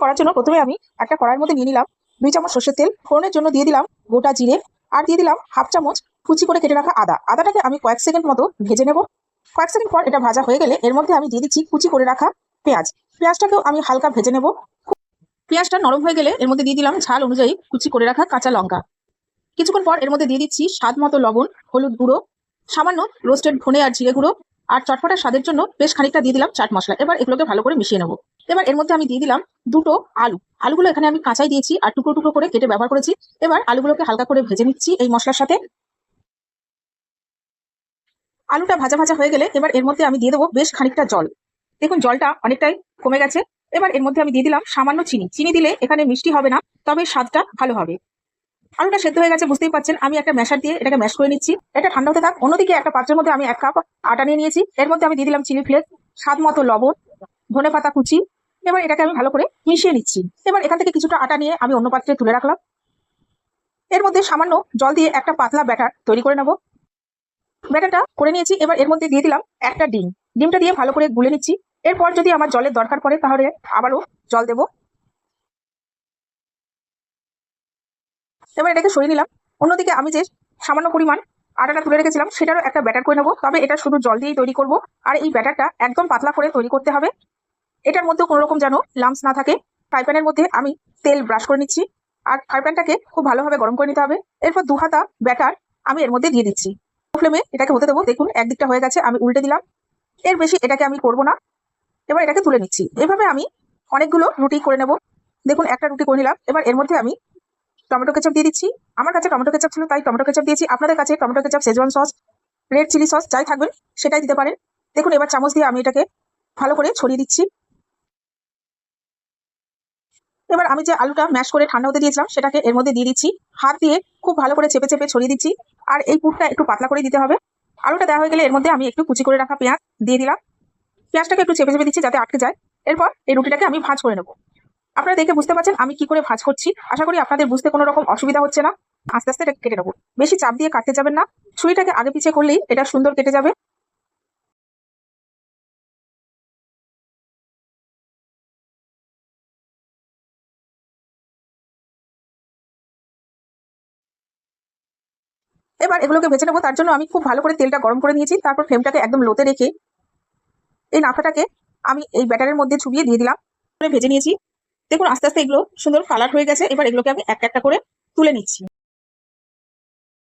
করার জন্য প্রথমে আমি একটা কড়াইয়ের মধ্যে নিয়ে নিলাম 2 চামচ সর্ষের তেল। ফোড়নের জন্য দিয়ে দিলাম গোটা জিরে, আর দিয়ে দিলাম হাফ চামচ কুচি করে কেটে রাখা আদা। আদাটাকে আমি কয়েক সেকেন্ড মতো ভেজে নেব। কয়েক সেকেন্ড পর এটা ভাজা হয়ে গেলে এর মধ্যে আমি দিয়ে দিচ্ছি কুচি করে রাখা পেঁয়াজ। পেঁয়াজটাকেও আমি হালকা ভেজে নেব। পেঁয়াজটা নরম হয়ে গেলে এর মধ্যে দিয়ে দিলাম ঝাল অনুযায়ী কুচি করে রাখা কাঁচা লঙ্কা। কিছুক্ষণ পর এর মধ্যে দিয়ে দিচ্ছি স্বাদ মতো লবণ, হলুদ গুঁড়ো, সামান্য রোস্টেড ধনে আর জিরে গুঁড়ো, আর চটপটা স্বাদের জন্য বেশ খানিকটা দিয়ে দিলাম চাট মশলা। এবার এগুলোকে ভালো করে মিশিয়ে নেবো। এবার এর মধ্যে আমি দিয়ে দিলাম দুটো আলু। আলুগুলো এখানে আমি কাঁচাই দিয়েছি আর টুকরো টুকরো করে কেটে ব্যবহার করেছি। এবার আলুগুলোকে হালকা করে ভেজে নিচ্ছি এই মশলার সাথে। আলুটা ভাজা ভাজা হয়ে গেলে এবার এর মধ্যে আমি দিয়ে দেবো বেশ খানিকটা জল। দেখুন জলটা অনেকটাই কমে গেছে। এবার এর মধ্যে আমি দিয়ে দিলাম সামান্য চিনি। চিনি দিলে এখানে মিষ্টি হবে না, তবে স্বাদটা ভালো হবে। আলুটা সেদ্ধ হয়ে গেছে, বুঝতেই পাচ্ছেন। আমি একটা ম্যাশার দিয়ে এটাকে ম্যাশ করে নিচ্ছি। এটা ঠান্ডা হতে থাক। অন্যদিকে একটা পাত্রের মধ্যে আমি 1 কাপ আটা নিয়ে নিয়েছি। এর মধ্যে আমি দিয়ে দিলাম চিলি ফ্লেক্স, স্বাদ মতো লবণ, ধনেপাতা কুচি। এবার এটাকে আমি ভালো করে মিশিয়ে নিচ্ছি। এবার এখান থেকে কিছুটা আটা নিয়ে আমি অন্য পাত্রে তুলে রাখলাম। এর মধ্যে সামান্য জল দিয়ে একটা পাতলা ব্যাটার তৈরি করে নেব। ব্যাটারটা করে নিয়েছি। এবার এর মধ্যে দিয়ে দিলাম একটা ডিম। ডিমটা দিয়ে ভালো করে গুলে নিচ্ছি। এরপর যদি আমার জলের দরকার পড়ে তাহলে আবারও জল দেবো। এবার এটাকে সরিয়ে নিলাম। অন্যদিকে আমি যে সামান্য পরিমাণ আটাটা তুলে রেখেছিলাম সেটারও একটা ব্যাটার করে নেবো। তবে এটা শুধু জল দিয়েই তৈরি করব। আর এই ব্যাটারটা একদম পাতলা করে তৈরি করতে হবে। এটার মধ্যে কোনো রকম যেন লাম্পস না থাকে। ফ্রাই প্যানের মধ্যে আমি তেল ব্রাশ করে নিচ্ছি, আর ফ্রাই প্যানটাকে খুব ভালোভাবে গরম করে নিতে হবে। এরপর 2 হাতা ব্যাটার আমি এর মধ্যে দিয়ে দিচ্ছি। ফ্লেমে এটাকে হতে দেবো। দেখুন একদিকটা হয়ে গেছে, আমি উল্টে দিলাম। এর বেশি এটাকে আমি করবো না। এবার এটাকে তুলে নিচ্ছি। এভাবে আমি অনেকগুলো রুটি করে নেব। দেখুন একটা রুটি করে নিলাম। এবার এর মধ্যে আমি টমেটো কেচাপ দিয়ে দিচ্ছি। আমার কাছে টমেটো কেচাপ ছিল তাই টমেটো কেচাপ দিয়েছি। আপনাদের কাছে tomato ketchup, Schezwan sauce, red chilli sauce যাই থাকবেন সেটাই দিতে পারেন। দেখুন এবার চামচ দিয়ে আমি এটাকে ভালো করে ছড়িয়ে দিচ্ছি। এবার আমি যে আলুটা ম্যাশ করে ঠান্ডা হতে দিয়েছিলাম সেটাকে এর মধ্যে দিয়ে দিচ্ছি। হাত দিয়ে খুব ভালো করে চেপে চেপে ছড়িয়ে দিচ্ছি। আর এই পুরটা একটু পাতলা করে দিতে হবে। আলুটা দেওয়া হয়ে গেলে এর মধ্যে আমি একটু কুচি করে রাখা পেঁয়াজ দিয়ে দিলাম। পেঁয়াজটাকে একটু চেপে চেপে দিচ্ছি যাতে আটকে যায়। এরপর এই রুটিটাকে আমি ভাঁজ করে নেবো। আপনারা দেখে বুঝতে পারছেন আমি কি করে ভাঁজ করছি। আশা করি আপনাদের বুঝতে কোনো রকম অসুবিধা হচ্ছে না। আস্তে আস্তে এটা কেটে নেবো। বেশি চাপ দিয়ে কাটতে যাবেন না। ছুরিটাকে আগে পিছিয়ে করলেই এটা সুন্দর কেটে যাবে। এবার এগুলোকে ভেজে নেবো। তার জন্য আমি খুব ভালো করে তেলটা গরম করে নিয়েছি। তারপর ফ্লেমটাকে একদম লোতে রেখে এই নাফাটাকে আমি এই ব্যাটারের মধ্যে চুবিয়ে দিয়ে দিলাম। ভেজে নিয়েছি। দেখুন আস্তে আস্তে এগুলো সুন্দর কালার হয়ে গেছে। এবার এগুলোকে আমি একটা একটা করে তুলে নিচ্ছি।